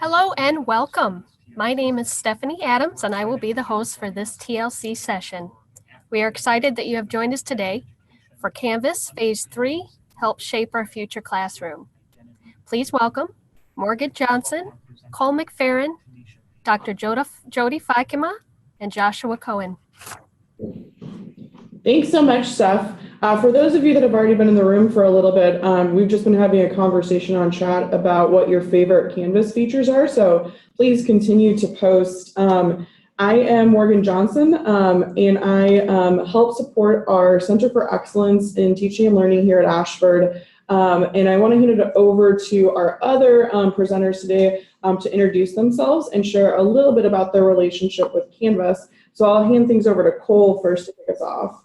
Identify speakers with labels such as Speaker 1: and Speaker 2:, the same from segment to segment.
Speaker 1: Hello and welcome. My name is Stephanie Adams and I will be the host for this TLC session. We are excited that you have joined us today for Canvas Phase 3, Help Shape Our Future Classroom. Please welcome Morgan Johnson, Cole McFarren, Dr. Jody Fickema, and Joshua Cohen.
Speaker 2: Thanks so much, Steph. For those of you that have already been in the room for a little bit, we've just been having a conversation on chat about what your favorite Canvas features are, so please continue to post. I am Morgan Johnson, and I help support our Center for Excellence in Teaching and Learning here at Ashford. And I want to hand it over to our other presenters today to introduce themselves and share a little bit about their relationship with Canvas. So I'll hand things over to Cole first to kick us off.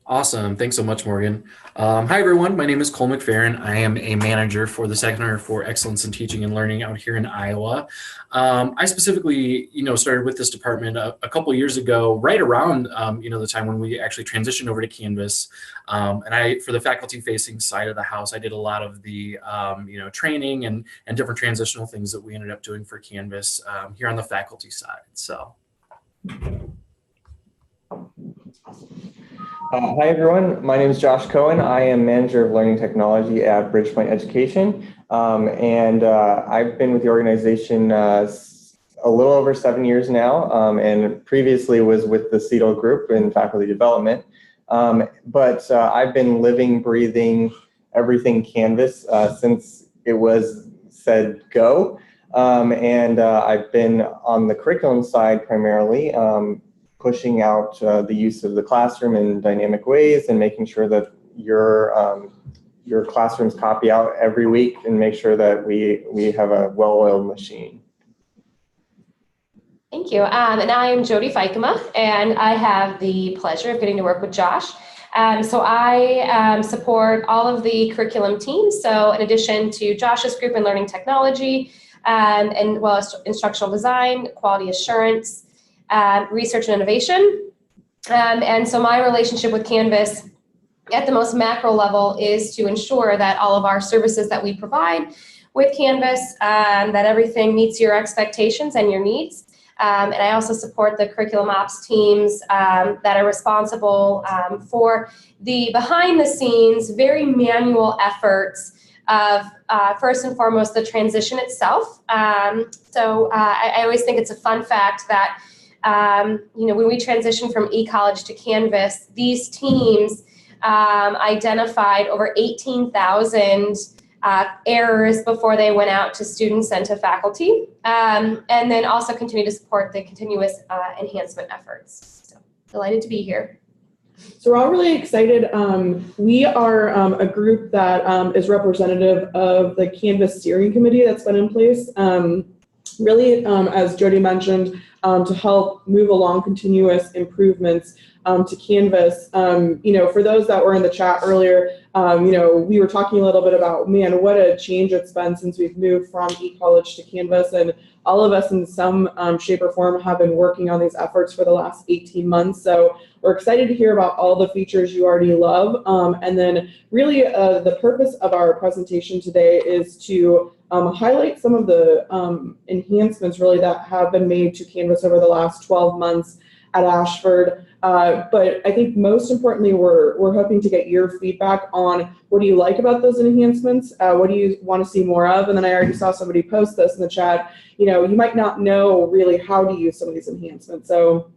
Speaker 3: Awesome. Thanks so much, Morgan. Hi, everyone. My name is Cole McFarren. I am a manager for the Center for Excellence in Teaching and Learning out here in Iowa. I specifically, started with this department a couple years ago, right around, the time when we actually transitioned over to Canvas. And for the faculty-facing side of the house, I did a lot of the, training and different transitional things that we ended up doing for Canvas here on the faculty side. So.
Speaker 4: Hi, everyone. My name is Josh Cohen. I am Manager of Learning Technology at Bridgepoint Education. And I've been with the organization a little over 7 years now, and previously was with the CETL group in faculty development. But I've been living, breathing everything Canvas since it was said go. And I've been on the curriculum side primarily, pushing out the use of the classroom in dynamic ways and making sure that your classrooms copy out every week and make sure that we have a well-oiled machine.
Speaker 5: Thank you. And I am Jody Feikema, and I have the pleasure of getting to work with Josh. So I support all of the curriculum teams. So in addition to Josh's group in learning technology, and well as instructional design, quality assurance, research and innovation. And so my relationship with Canvas at the most macro level is to ensure that all of our services that we provide with Canvas, that everything meets your expectations and your needs. And I also support the curriculum ops teams that are responsible for the behind the scenes, very manual efforts of first and foremost, the transition itself. So I always think it's a fun fact that when we transitioned from eCollege to Canvas, these teams identified over 18,000 errors before they went out to students and to faculty, and then also continue to support the continuous enhancement efforts. So delighted to be here.
Speaker 2: So we're all really excited. We are a group that is representative of the Canvas steering committee that's been in place. Really, as Jody mentioned, to help move along continuous improvements to Canvas. For those that were in the chat earlier, we were talking a little bit about, man, what a change it's been since we've moved from eCollege to Canvas. And all of us in some shape or form have been working on these efforts for the last 18 months. So we're excited to hear about all the features you already love. And then really the purpose of our presentation today is to highlight some of the enhancements really that have been made to Canvas over the last 12 months at Ashford. But I think most importantly, we're hoping to get your feedback on what do you like about those enhancements? What do you want to see more of? And then I already saw somebody post this in the chat. You might not know really how to use some of these enhancements. So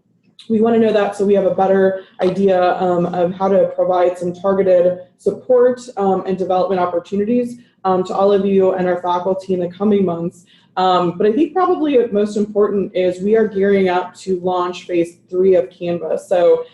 Speaker 2: we want to know that so we have a better idea of how to provide some targeted support and development opportunities to all of you and our faculty in the coming months. But I think probably most important is we are gearing up to launch phase 3 of Canvas. So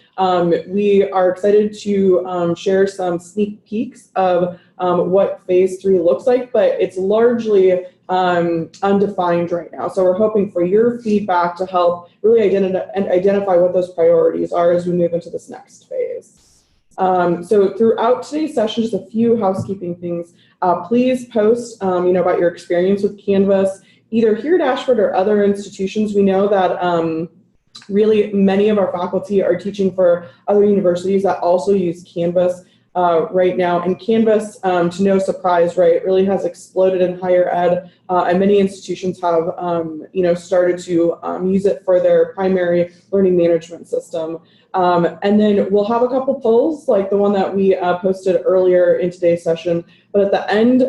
Speaker 2: we are excited to share some sneak peeks of what phase 3 looks like, but it's largely undefined right now. So we're hoping for your feedback to help really identify what those priorities are as we move into this next phase. So throughout today's session, just a few housekeeping things. Please post about your experience with Canvas, either here at Ashford or other institutions. We know that really many of our faculty are teaching for other universities that also use Canvas. right now. And Canvas, to no surprise, right, really has exploded in higher ed, and many institutions have, started to use it for their primary learning management system. And then we'll have a couple polls like the one that we posted earlier in today's session. But at the end,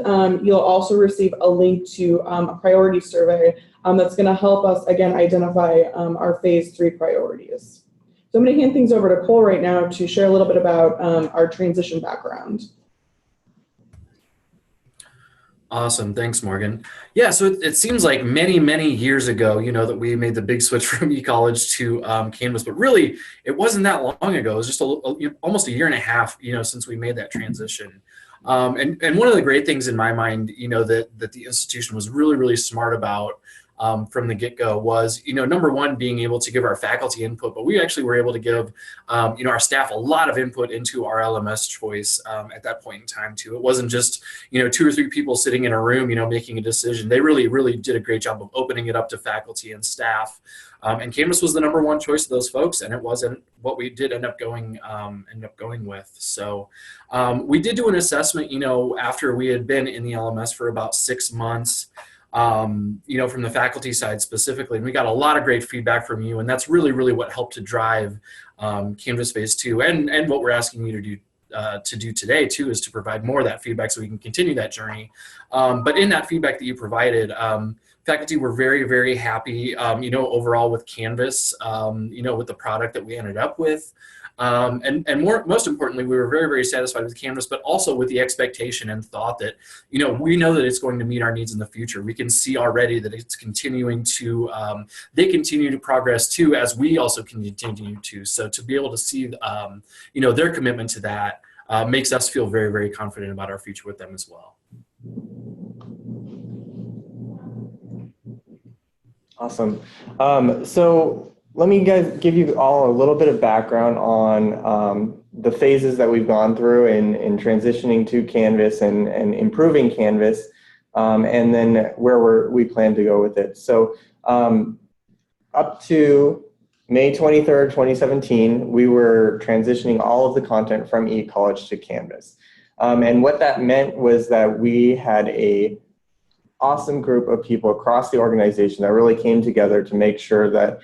Speaker 2: you'll also receive a link to a priority survey that's going to help us, again, identify our phase 3 priorities. So I'm going to hand things over to Cole right now to share a little bit about our transition background.
Speaker 3: Awesome. Thanks, Morgan. Yeah, so it seems like many, many years ago, that we made the big switch from eCollege to Canvas, but really it wasn't that long ago. It was just almost a year and a half, since we made that transition. And one of the great things in my mind, that the institution was really, really smart about from the get-go was, number one, being able to give our faculty input, but we actually were able to give, our staff a lot of input into our LMS choice at that point in time too. It wasn't just, 2 or 3 people sitting in a room, making a decision. They really, really did a great job of opening it up to faculty and staff. And Canvas was the number one choice of those folks, and it wasn't what we did end up going with. So we did do an assessment, after we had been in the LMS for about 6 months. From the faculty side specifically, and we got a lot of great feedback from you, and that's really, really what helped to drive Canvas Phase 2, and what we're asking you to do today too, is to provide more of that feedback so we can continue that journey. But in that feedback that you provided, faculty were very, very happy, overall with Canvas, with the product that we ended up with. And most importantly, we were very, very satisfied with Canvas, but also with the expectation and thought that, we know that it's going to meet our needs in the future. We can see already that it's continuing to, they continue to progress too, as we also continue to. So to be able to see, their commitment to that makes us feel very, very confident about our future with them as well.
Speaker 4: Awesome. So let me give you all a little bit of background on the phases that we've gone through in transitioning to Canvas and improving Canvas, and then where we plan to go with it. So up to May 23rd, 2017, we were transitioning all of the content from eCollege to Canvas. And what that meant was that we had a awesome group of people across the organization that really came together to make sure that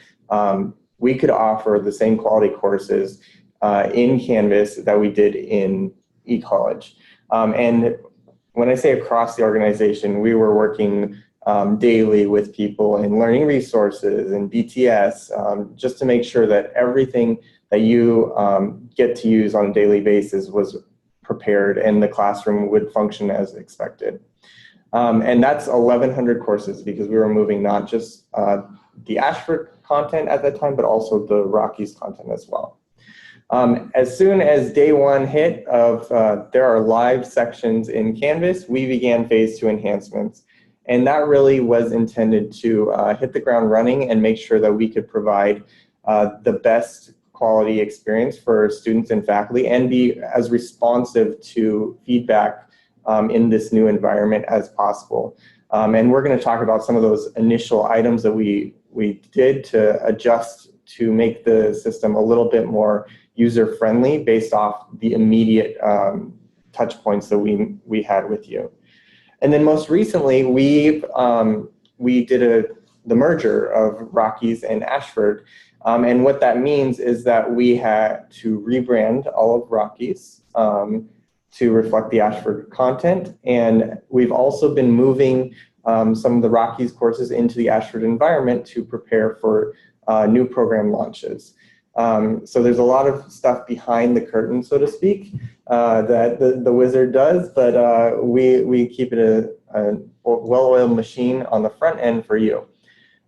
Speaker 4: we could offer the same quality courses in Canvas that we did in eCollege. And when I say across the organization, we were working daily with people in learning resources and BTS, just to make sure that everything that you get to use on a daily basis was prepared and the classroom would function as expected. And that's 1,100 courses, because we were moving not just the Ashford content at that time, but also the Rockies content as well. As soon as day one hit of there are live sections in Canvas, we began phase 2 enhancements. And that really was intended to hit the ground running and make sure that we could provide the best quality experience for students and faculty, and be as responsive to feedback in this new environment as possible. And we're going to talk about some of those initial items that we did to adjust to make the system a little bit more user-friendly based off the immediate touch points that we had with you. And then most recently, we did the merger of Rockies and Ashford. And what that means is that we had to rebrand all of Rockies to reflect the Ashford content. And we've also been moving some of the Rockies courses into the Ashford environment to prepare for new program launches. So there's a lot of stuff behind the curtain, so to speak, that the wizard does, but we keep it a well-oiled machine on the front end for you.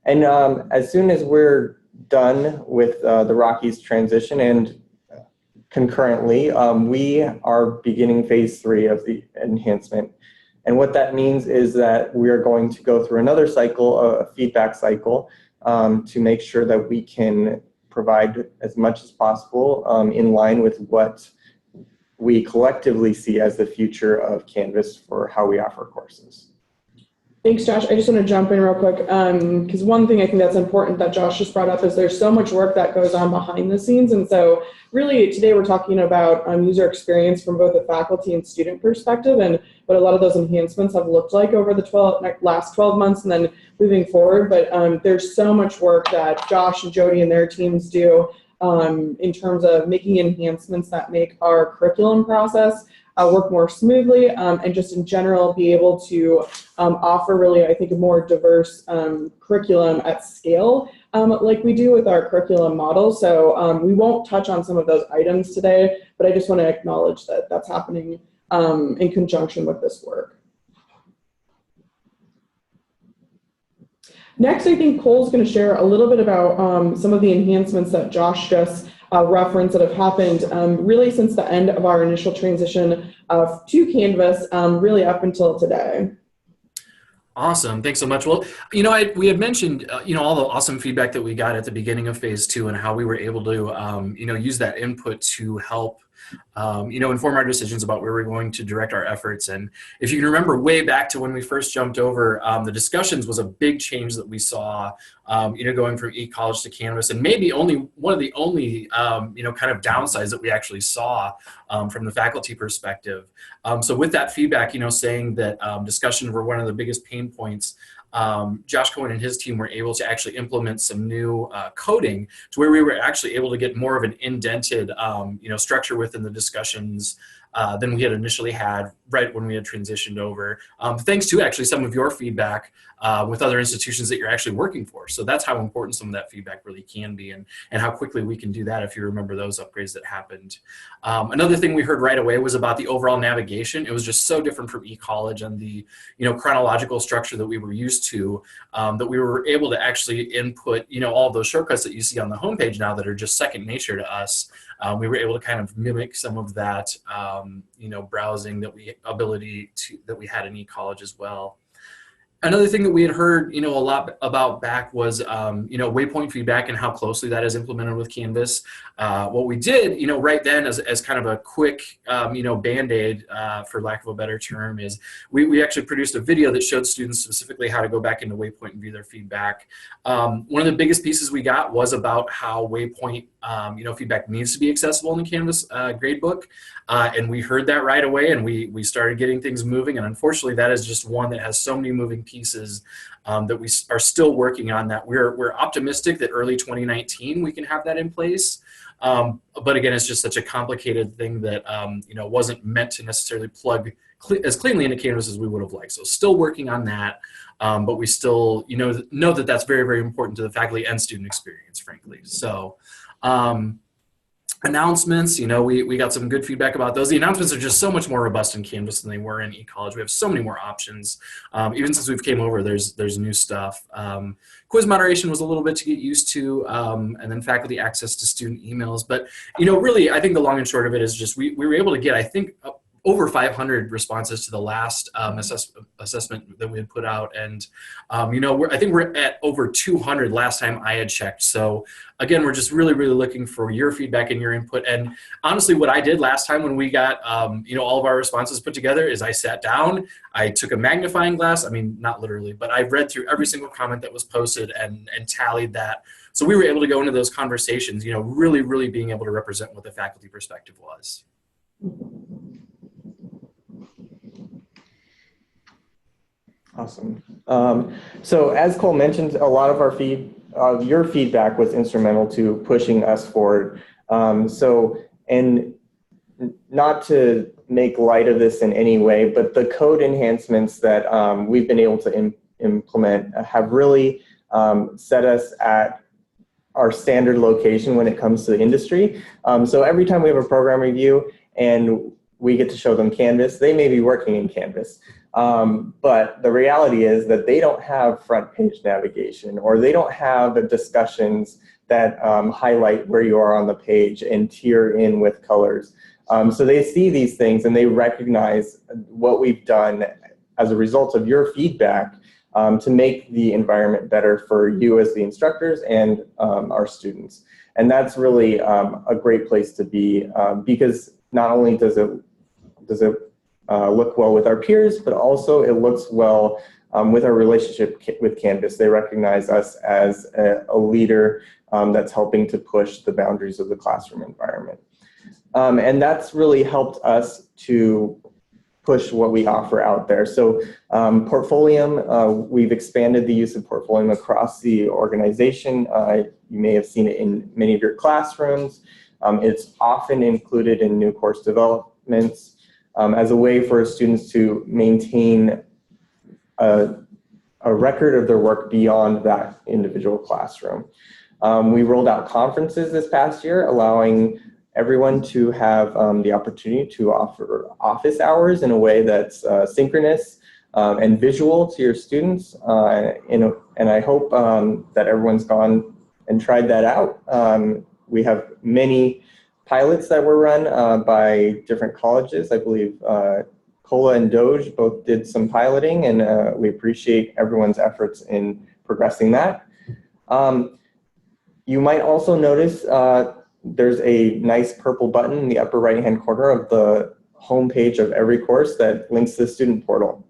Speaker 4: And as soon as we're done with the Rockies transition, and concurrently, we are beginning phase 3 of the enhancement. And what that means is that we are going to go through another cycle, a feedback cycle, to make sure that we can provide as much as possible in line with what we collectively see as the future of Canvas for how we offer courses.
Speaker 2: Thanks, Josh. I just want to jump in real quick because one thing I think that's important that Josh just brought up is there's so much work that goes on behind the scenes. And so really today we're talking about user experience from both a faculty and student perspective and what a lot of those enhancements have looked like over the last 12 months and then moving forward. But there's so much work that Josh and Jody and their teams do in terms of making enhancements that make our curriculum process work more smoothly and just in general be able to offer really, I think, a more diverse curriculum at scale like we do with our curriculum model. So we won't touch on some of those items today, but I just want to acknowledge that that's happening in conjunction with this work. Next, I think Cole's going to share a little bit about some of the enhancements that Josh just referenced that have happened really since the end of our initial transition to Canvas, really up until today.
Speaker 3: Awesome. Thanks so much. Well, we had mentioned, all the awesome feedback that we got at the beginning of phase 2 and how we were able to, use that input to help inform our decisions about where we're going to direct our efforts. And if you can remember way back to when we first jumped over, the discussions was a big change that we saw, going from e-college to Canvas, and maybe one of the only, kind of downsides that we actually saw from the faculty perspective. So with that feedback, saying that discussions were one of the biggest pain points, Josh Cohen and his team were able to actually implement some new coding to where we were actually able to get more of an indented, structure within the discussions than we had initially had right when we had transitioned over. Thanks to actually some of your feedback with other institutions that you're actually working for. So that's how important some of that feedback really can be and how quickly we can do that if you remember those upgrades that happened. Another thing we heard right away was about the overall navigation. It was just so different from e-college and the chronological structure that we were used to that we were able to actually input all those shortcuts that you see on the homepage now that are just second nature to us. We were able to kind of mimic some of that browsing that we had in e-college as well. Another thing that we had heard, a lot about back was, Waypoint feedback and how closely that is implemented with Canvas. What we did, right then as kind of a quick, Band-Aid, for lack of a better term, is we actually produced a video that showed students specifically how to go back into Waypoint and view their feedback. One of the biggest pieces we got was about how Waypoint, feedback needs to be accessible in the Canvas gradebook. And we heard that right away, and we started getting things moving. And unfortunately, that is just one that has so many moving pieces that we are still working on. That we're optimistic that early 2019 we can have that in place. But again, it's just such a complicated thing that wasn't meant to necessarily plug as cleanly into Canvas as we would have liked. So still working on that, but we still know that that's very, very important to the faculty and student experience, frankly. So. Announcements, we got some good feedback about those. The announcements are just so much more robust in Canvas than they were in e-college. We have so many more options. Even since we've came over, there's new stuff. Quiz moderation was a little bit to get used to, and then faculty access to student emails. But, really, I think the long and short of it is just we were able to get, I think, over 500 responses to the last assessment that we had put out. And, I think we're at over 200 last time I had checked. So again, we're just really, really looking for your feedback and your input. And honestly, what I did last time when we got, all of our responses put together is I sat down, I took a magnifying glass. I mean, not literally, but I read through every single comment that was posted and tallied that. So we were able to go into those conversations, really, really being able to represent what the faculty perspective was.
Speaker 4: Awesome. So as Cole mentioned, a lot of your feedback was instrumental to pushing us forward. And not to make light of this in any way, but the code enhancements that we've been able to implement have really set us at our standard location when it comes to the industry. So every time we have a program review and we get to show them Canvas, they may be working in Canvas. But the reality is that they don't have front page navigation, or they don't have discussions that highlight where you are on the page and tier in with colors. So they see these things and they recognize what we've done as a result of your feedback to make the environment better for you as the instructors and our students. And that's really a great place to be because not only does it look well with our peers, but also it looks well with our relationship with Canvas, they recognize us as a leader that's helping to push the boundaries of the classroom environment. And that's really helped us to push what we offer out there. So Portfolium, we've expanded the use of Portfolium across the organization. You may have seen it in many of your classrooms. It's often included in new course developments as a way for students to maintain a record of their work beyond that individual classroom. We rolled out conferences this past year, allowing everyone to have the opportunity to offer office hours in a way that's synchronous and visual to your students. And I hope that everyone's gone and tried that out. We have many pilots that were run by different colleges. I believe COLA and Doge both did some piloting, and we appreciate everyone's efforts in progressing that. You might also notice there's a nice purple button in the upper right-hand corner of the homepage of every course that links to the student portal.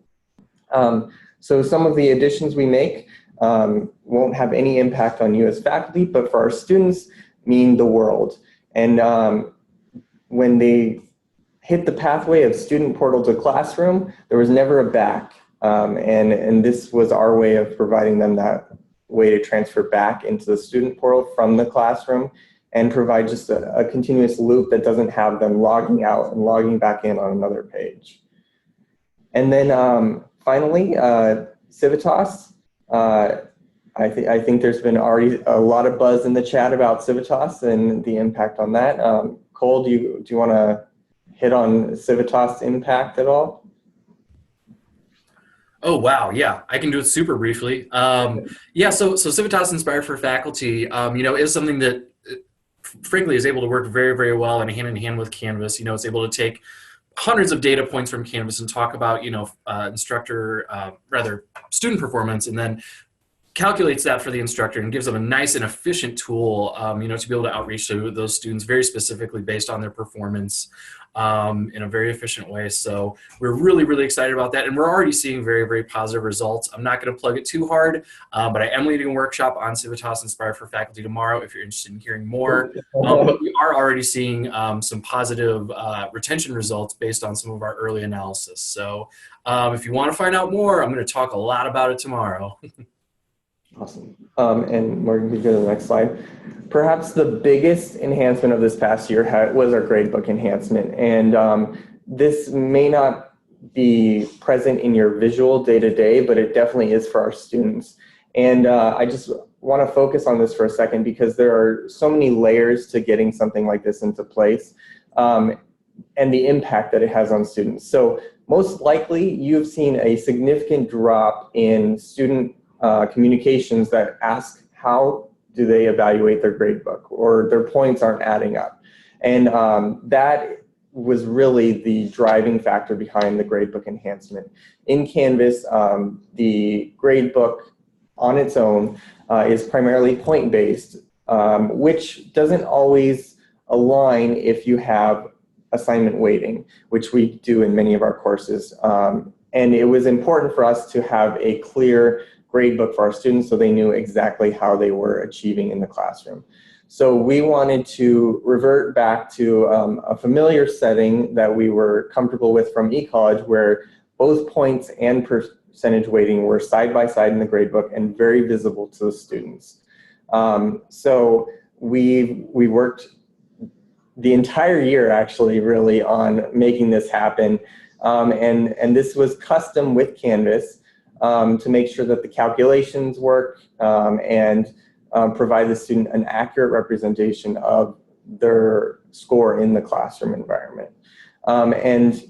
Speaker 4: So some of the additions we make won't have any impact on you as faculty, but for our students mean the world. And when they hit the pathway of student portal to classroom, there was never a back. And this was our way of providing them that way to transfer back into the student portal from the classroom and provide just a continuous loop that doesn't have them logging out and logging back in on another page. And then finally, Civitas. I think there's been already a lot of buzz in the chat about Civitas and the impact on that. Cole, do you want to hit on Civitas' impact at all?
Speaker 3: Oh, wow. Yeah, I can do it super briefly. Yeah, so Civitas Inspire for Faculty, is something that frankly is able to work very, very well and hand in hand with Canvas. It's able to take hundreds of data points from Canvas and talk about, student performance, and then calculates that for the instructor and gives them a nice and efficient tool, to be able to outreach to those students very specifically based on their performance in a very efficient way. So we're really, really excited about that. And we're already seeing very, very positive results. I'm not going to plug it too hard, but I am leading a workshop on Civitas Inspire for Faculty tomorrow if you're interested in hearing more. But we are already seeing some positive retention results based on some of our early analysis. So if you want to find out more, I'm going to talk a lot about it tomorrow.
Speaker 4: Awesome. And Morgan, could you go to the next slide? Perhaps the biggest enhancement of this past year was our Gradebook Enhancement. And this may not be present in your visual day-to-day, but it definitely is for our students. And I just want to focus on this for a second because there are so many layers to getting something like this into place and the impact that it has on students. So most likely you've seen a significant drop in student communications that ask how do they evaluate their gradebook or their points aren't adding up. And that was really the driving factor behind the Gradebook Enhancement. In Canvas, the gradebook on its own is primarily point-based, which doesn't always align if you have assignment weighting, which we do in many of our courses. And it was important for us to have a clear gradebook for our students so they knew exactly how they were achieving in the classroom. So we wanted to revert back to a familiar setting that we were comfortable with from eCollege, where both points and percentage weighting were side by side in the gradebook and very visible to the students. So we worked the entire year actually really on making this happen. And this was custom with Canvas to make sure that the calculations work and provide the student an accurate representation of their score in the classroom environment. And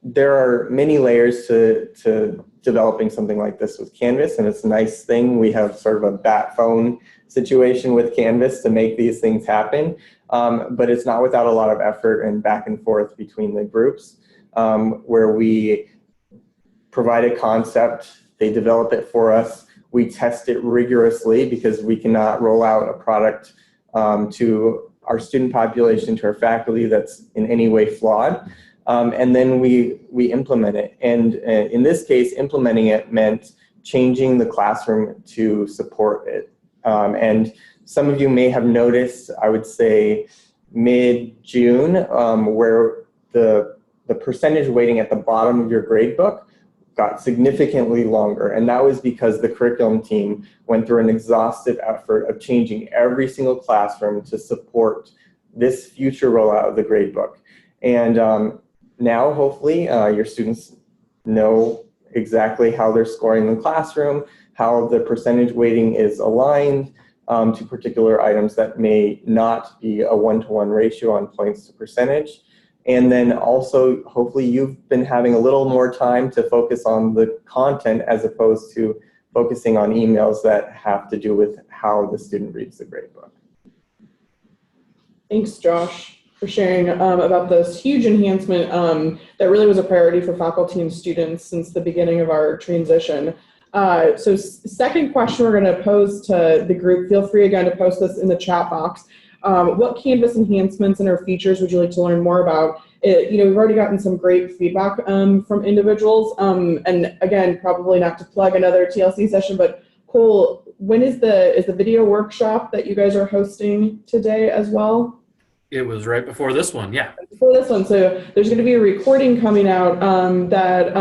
Speaker 4: there are many layers to developing something like this with Canvas, and it's a nice thing. We have sort of a bat phone situation with Canvas to make these things happen, but it's not without a lot of effort and back and forth between the groups, where we provide a concept, they develop it for us, we test it rigorously because we cannot roll out a product to our student population, to our faculty that's in any way flawed. and then we implement it. And in this case, implementing it meant changing the classroom to support it. And some of you may have noticed, I would say, mid-June, where the percentage weighting at the bottom of your gradebook got significantly longer. And that was because the curriculum team went through an exhaustive effort of changing every single classroom to support this future rollout of the gradebook. And now, hopefully, your students know exactly how they're scoring in the classroom, how the percentage weighting is aligned to particular items that may not be a one-to-one ratio on points to percentage. And then also, hopefully, you've been having a little more time to focus on the content as opposed to focusing on emails that have to do with how the student reads the gradebook.
Speaker 2: Thanks, Josh, for sharing about this huge enhancement that really was a priority for faculty and students since the beginning of our transition. So second question we're going to pose to the group, feel free again to post this in the chat box. What Canvas enhancements and or features would you like to learn more about? We've already gotten some great feedback from individuals. And again, probably not to plug another TLC session, but Cole, when is the video workshop that you guys are hosting today as well?
Speaker 3: It was right before this one, yeah.
Speaker 2: Before this one, so there's going to be a recording coming out that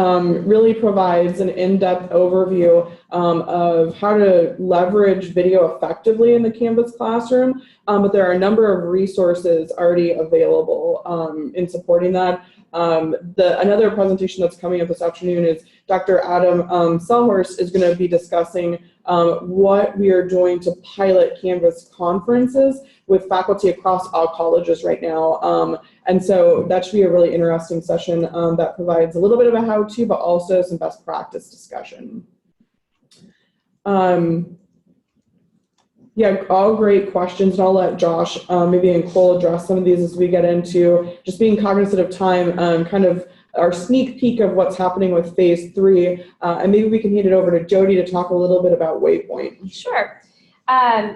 Speaker 2: really provides an in-depth overview of how to leverage video effectively in the Canvas classroom, but there are a number of resources already available in supporting that. Another presentation that's coming up this afternoon is Dr. Adam Selhorst is going to be discussing what we are doing to pilot Canvas conferences with faculty across all colleges right now. And so that should be a really interesting session that provides a little bit of a how-to, but also some best practice discussion. Yeah, all great questions, and I'll let Josh maybe and Cole address some of these as we get into just being cognizant of time, kind of our sneak peek of what's happening with phase 3, and maybe we can hand it over to Jodi to talk a little bit about Waypoint.
Speaker 5: Sure.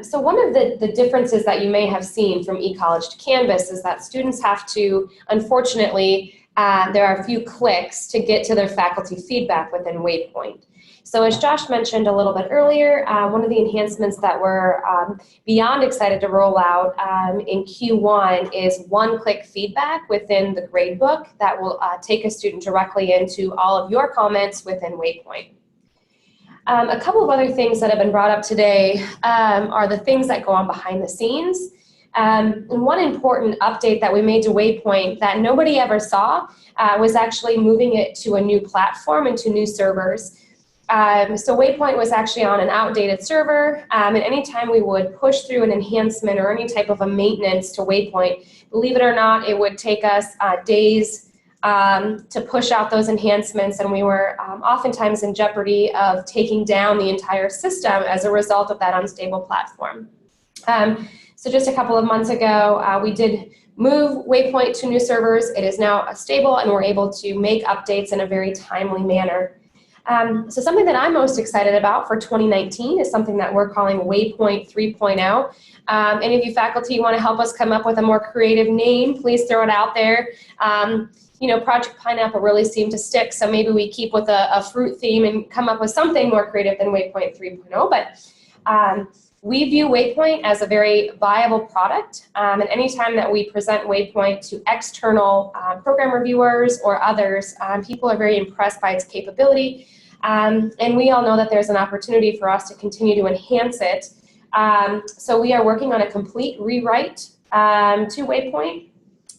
Speaker 5: So one of the differences that you may have seen from eCollege to Canvas is that students have to, unfortunately, there are a few clicks to get to their faculty feedback within Waypoint. So as Josh mentioned a little bit earlier, one of the enhancements that we're beyond excited to roll out in Q1 is one-click feedback within the gradebook that will take a student directly into all of your comments within Waypoint. A couple of other things that have been brought up today are the things that go on behind the scenes. And one important update that we made to Waypoint that nobody ever saw was actually moving it to a new platform and to new servers. So Waypoint was actually on an outdated server, and anytime we would push through an enhancement or any type of a maintenance to Waypoint, believe it or not, it would take us days to push out those enhancements, and we were oftentimes in jeopardy of taking down the entire system as a result of that unstable platform. So just a couple of months ago, we did move Waypoint to new servers. It is now stable, and we're able to make updates in a very timely manner. So something that I'm most excited about for 2019 is something that we're calling Waypoint 3.0. Any of you faculty want to help us come up with a more creative name, please throw it out there. Project Pineapple really seemed to stick, so maybe we keep with a fruit theme and come up with something more creative than Waypoint 3.0. But we view Waypoint as a very viable product, and anytime that we present Waypoint to external program reviewers or others, people are very impressed by its capability, and we all know that there's an opportunity for us to continue to enhance it. So we are working on a complete rewrite to Waypoint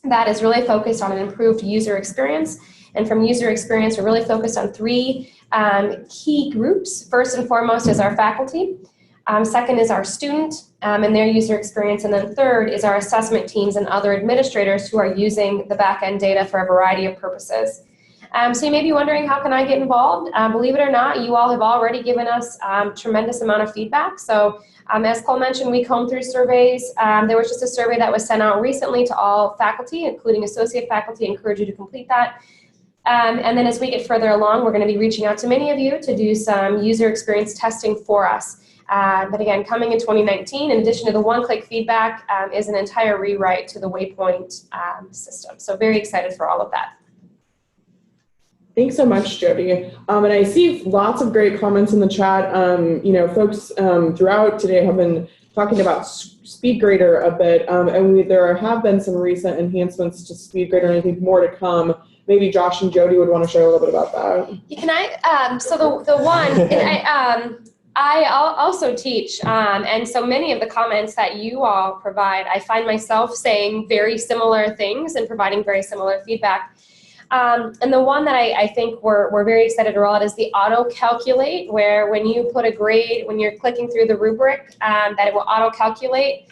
Speaker 5: that is really focused on an improved user experience, and from user experience, we're really focused on 3 key groups. First and foremost is our faculty. Second is our student and their user experience, and then third is our assessment teams and other administrators who are using the back-end data for a variety of purposes. So you may be wondering, how can I get involved? Believe it or not, you all have already given us tremendous amount of feedback. So as Cole mentioned, we comb through surveys. There was just a survey that was sent out recently to all faculty, including associate faculty. I encourage you to complete that. And then as we get further along, we're going to be reaching out to many of you to do some user experience testing for us. But again, coming in 2019, in addition to the one-click feedback, is an entire rewrite to the Waypoint system. So very excited for all of that.
Speaker 2: Thanks so much, Jody. And I see lots of great comments in the chat. Folks throughout today have been talking about Speedgrader a bit, and there have been some recent enhancements to Speedgrader, and I think more to come. Maybe Josh and Jody would want to share a little bit about that.
Speaker 5: Yeah, can I? So the one, and I also teach, and so many of the comments that you all provide, I find myself saying very similar things and providing very similar feedback. And the one that I think we're very excited to roll out is the auto calculate, where when you put a grade, when you're clicking through the rubric, that it will auto calculate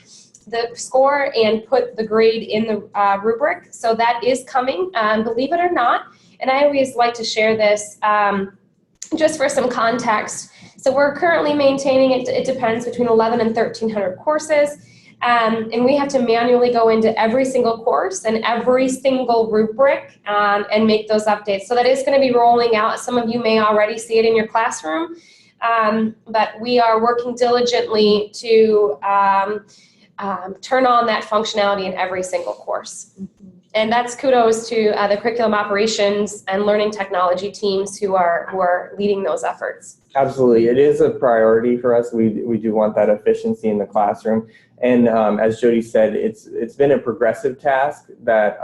Speaker 5: the score and put the grade in the rubric. So that is coming, believe it or not. And I always like to share this just for some context. So we're currently maintaining it. It depends between 11 and 1,300 courses. And we have to manually go into every single course and every single rubric and make those updates. So that is going to be rolling out. Some of you may already see it in your classroom, but we are working diligently to turn on that functionality in every single course. And that's kudos to the curriculum operations and learning technology teams who are leading those efforts.
Speaker 4: Absolutely. It is a priority for us. We do want that efficiency in the classroom. And as Jody said, it's been a progressive task that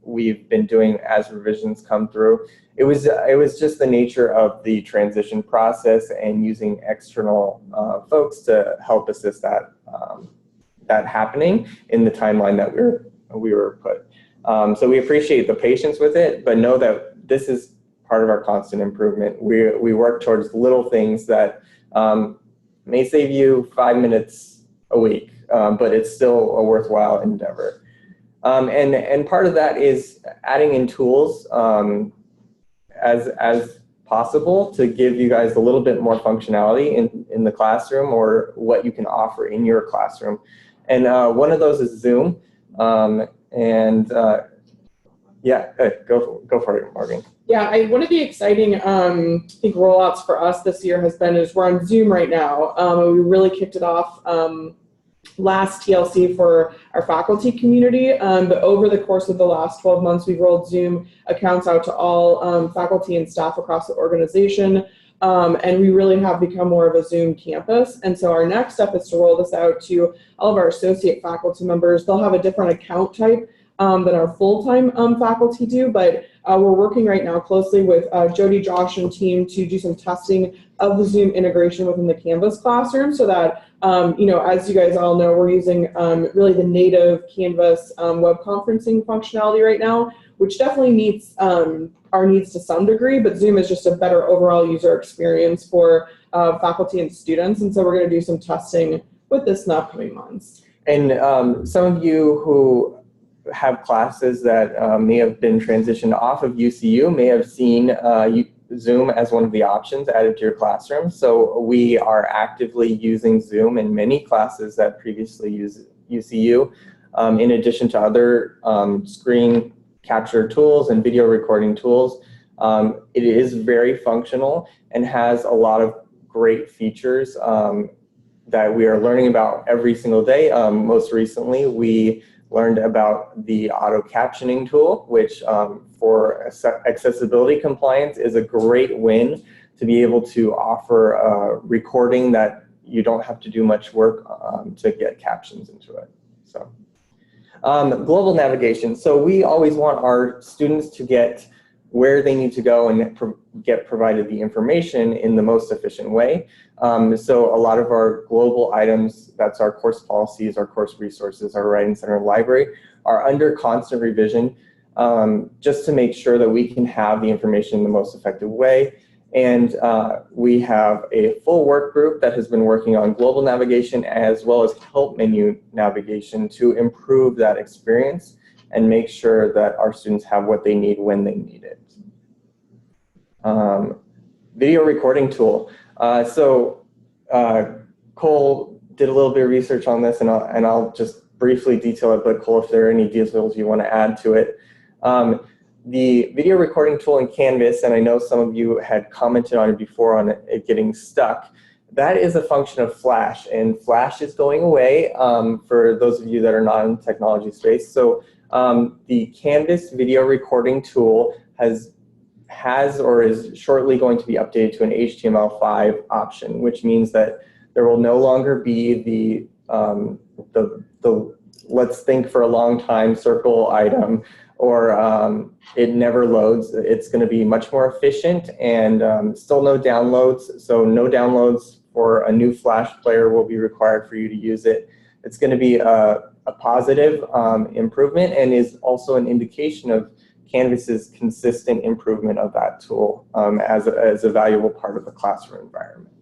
Speaker 4: we've been doing as revisions come through. It was just the nature of the transition process and using external folks to help assist that happening in the timeline that we were put. So we appreciate the patience with it, but know that this is part of our constant improvement. We work towards little things that may save you 5 minutes a week, but it's still a worthwhile endeavor. And part of that is adding in tools as possible to give you guys a little bit more functionality in the classroom or what you can offer in your classroom. And one of those is Zoom. Yeah, go for it, Morgan.
Speaker 2: Yeah, one of the exciting, I think, rollouts for us this year is we're on Zoom right now. We really kicked it off last TLC for our faculty community, but over the course of the last 12 months, we've rolled Zoom accounts out to all faculty and staff across the organization, and we really have become more of a Zoom campus. And so our next step is to roll this out to all of our associate faculty members. They'll have a different account type than our full-time faculty do, but we're working right now closely with Jody, Josh, and team to do some testing of the Zoom integration within the Canvas classroom so that, as you guys all know, we're using really the native Canvas web conferencing functionality right now, which definitely meets our needs to some degree, but Zoom is just a better overall user experience for faculty and students, and so we're going to do some testing with this in the upcoming months.
Speaker 4: And some of you who have classes that may have been transitioned off of UCU may have seen Zoom as one of the options added to your classroom. So we are actively using Zoom in many classes that previously used UCU, in addition to other screen capture tools and video recording tools. It is very functional and has a lot of great features that we are learning about every single day. Most recently, we learned about the auto captioning tool, which for accessibility compliance is a great win to be able to offer a recording that you don't have to do much work to get captions into it. So global navigation. So we always want our students to get where they need to go and get provided the information in the most efficient way. So a lot of our global items, that's our course policies, our course resources, our Writing Center library, are under constant revision just to make sure that we can have the information in the most effective way. And we have a full work group that has been working on global navigation as well as help menu navigation to improve that experience and make sure that our students have what they need when they need it. Video recording tool. Cole did a little bit of research on this, and I'll just briefly detail it, but Cole, if there are any details you want to add to it. The video recording tool in Canvas, and I know some of you had commented on it before on it getting stuck, that is a function of Flash, and Flash is going away for those of you that are not in the technology space. So the Canvas video recording tool has has or is shortly going to be updated to an HTML5 option, which means that there will no longer be the let's think for a long time circle item, or it never loads. It's going to be much more efficient, and still no downloads. So no downloads for a new Flash player will be required for you to use it. It's going to be a positive improvement, and is also an indication of Canvas's consistent improvement of that tool as a valuable part of the classroom environment.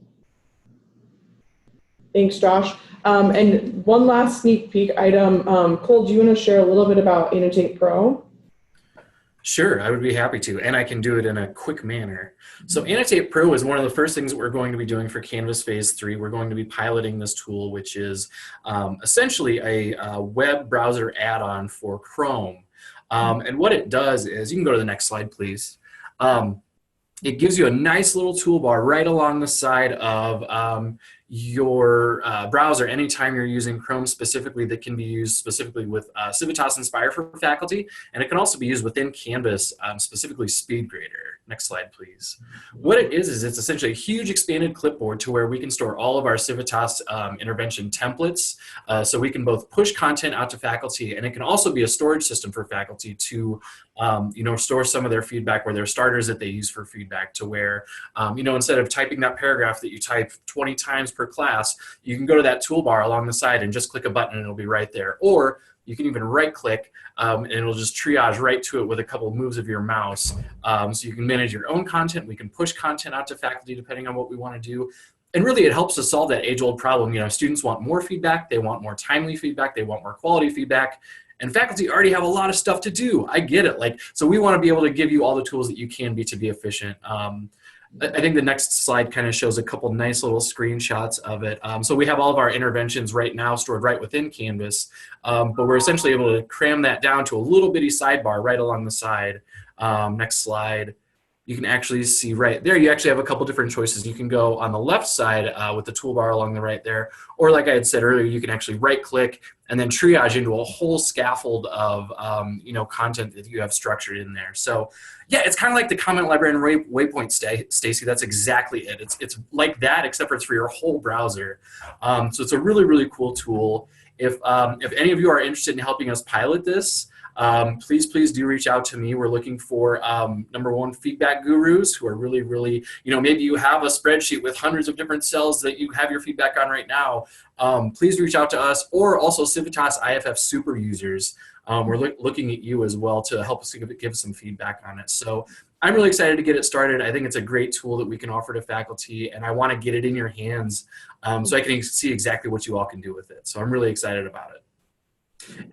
Speaker 2: Thanks, Josh. And one last sneak peek item. Cole, do you want to share a little bit about Annotate Pro?
Speaker 3: Sure, I would be happy to, and I can do it in a quick manner. So Annotate Pro is one of the first things that we're going to be doing for Canvas Phase 3. We're going to be piloting this tool, which is essentially a web browser add-on for Chrome. And what it does is, you can go to the next slide, please. It gives you a nice little toolbar right along the side of your browser anytime you're using Chrome specifically, that can be used specifically with Civitas Inspire for faculty, and it can also be used within Canvas, specifically Speedgrader. Next slide, please. What it is it's essentially a huge expanded clipboard to where we can store all of our Civitas intervention templates, so we can both push content out to faculty, and it can also be a storage system for faculty to store some of their feedback, where their starters that they use for feedback, to where instead of typing that paragraph that you type 20 times per class, you can go to that toolbar along the side and just click a button and it'll be right there. Or you can even right click and it'll just triage right to it with a couple of moves of your mouse. So you can manage your own content. We can push content out to faculty depending on what we want to do. And really, it helps us solve that age-old problem. Students want more feedback, they want more timely feedback, they want more quality feedback. And faculty already have a lot of stuff to do. I get it. So we want to be able to give you all the tools that you can be to be efficient. I think the next slide kind of shows a couple nice little screenshots of it. So we have all of our interventions right now stored right within Canvas, but we're essentially able to cram that down to a little bitty sidebar right along the side. Next slide. You can actually see right there, you actually have a couple different choices. You can go on the left side with the toolbar along the right there, or like I had said earlier, you can actually right click and then triage into a whole scaffold of content that you have structured in there. So yeah, it's kind of like the comment library in Waypoint, Stacy. That's exactly it. It's like that, except for it's for your whole browser. So it's a really, really cool tool. If any of you are interested in helping us pilot this, please do reach out to me. We're looking for #1 feedback gurus who are really, maybe you have a spreadsheet with hundreds of different cells that you have your feedback on right now. Please reach out to us, or also Civitas IFF super users. We're looking at you as well to help us give some feedback on it. So I'm really excited to get it started. I think it's a great tool that we can offer to faculty, and I want to get it in your hands so I can see exactly what you all can do with it. So I'm really excited about it.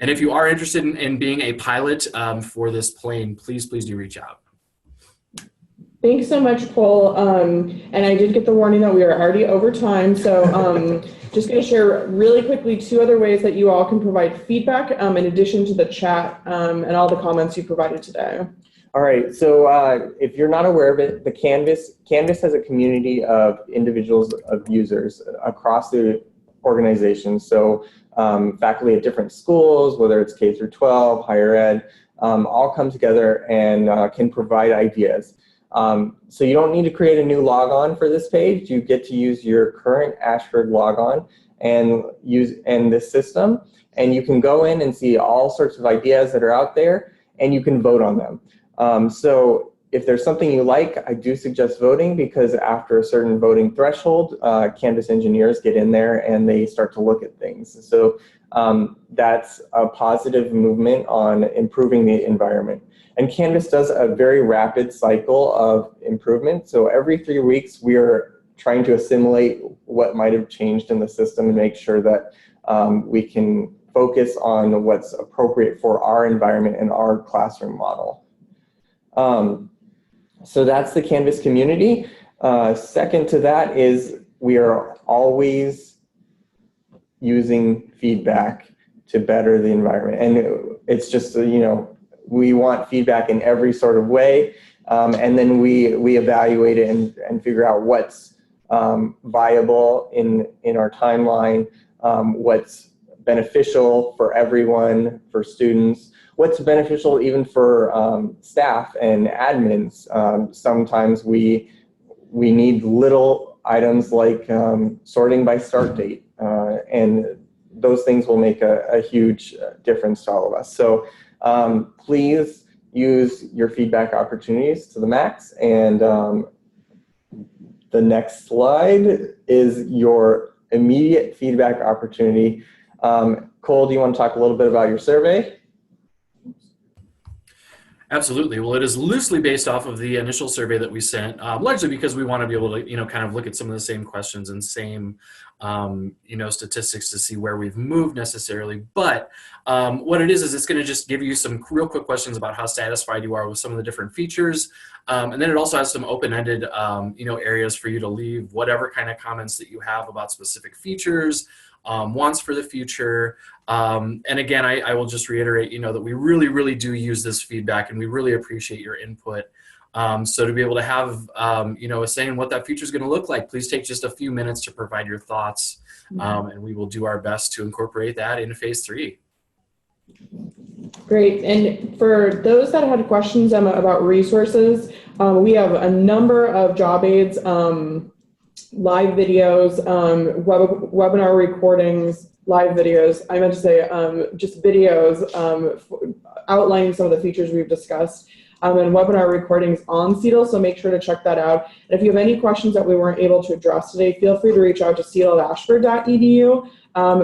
Speaker 3: And if you are interested in being a pilot for this plane, please do reach out.
Speaker 2: Thanks so much, Cole. And I did get the warning that we are already over time. So just going to share really quickly 2 other ways that you all can provide feedback in addition to the chat and all the comments you provided today.
Speaker 4: All right, so if you're not aware of it, the Canvas has a community of individuals, of users across the organization. So faculty at different schools, whether it's K through 12, higher ed, all come together and can provide ideas. So you don't need to create a new logon for this page. You get to use your current Ashford logon and this system, and you can go in and see all sorts of ideas that are out there, and you can vote on them. So if there's something you like, I do suggest voting, because after a certain voting threshold, Canvas engineers get in there and they start to look at things. So that's a positive movement on improving the environment. And Canvas does a very rapid cycle of improvement. So every 3 weeks, we are trying to assimilate what might have changed in the system and make sure that we can focus on what's appropriate for our environment and our classroom model. So that's the Canvas community. Second to that is we are always using feedback to better the environment. And it's just, we want feedback in every sort of way. And then we evaluate it and figure out what's viable in our timeline, what's beneficial for everyone, for students, what's beneficial even for staff and admins. Sometimes we need little items like sorting by start date, and those things will make a huge difference to all of us. So please use your feedback opportunities to the max. And the next slide is your immediate feedback opportunity. Cole, do you want to talk a little bit about your survey?
Speaker 3: Absolutely. Well, it is loosely based off of the initial survey that we sent, largely because we want to be able to, kind of look at some of the same questions and same, statistics to see where we've moved necessarily. But what it is it's going to just give you some real quick questions about how satisfied you are with some of the different features. And then it also has some open-ended, areas for you to leave whatever kind of comments that you have about specific features, wants for the future. And again, I will just reiterate, that we really, really do use this feedback and we really appreciate your input. So to be able to have, a say in what that future is going to look like, please take just a few minutes to provide your thoughts. And we will do our best to incorporate that into phase 3.
Speaker 2: Great. And for those that had questions about resources, we have a number of job aids, live videos, webinar recordings, live videos. I meant to say just videos outlining some of the features we've discussed, and webinar recordings on CETL, so make sure to check that out. And if you have any questions that we weren't able to address today, feel free to reach out to cetl@ashford.edu.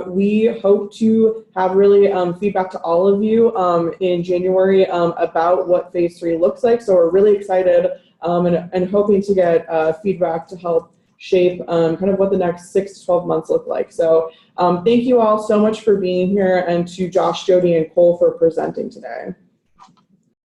Speaker 2: We hope to have really feedback to all of you in January about what phase 3 looks like. So we're really excited and hoping to get feedback to help shape kind of what the next 6 to 12 months look like. So thank you all so much for being here, and to Josh, Jody, and Cole for presenting today.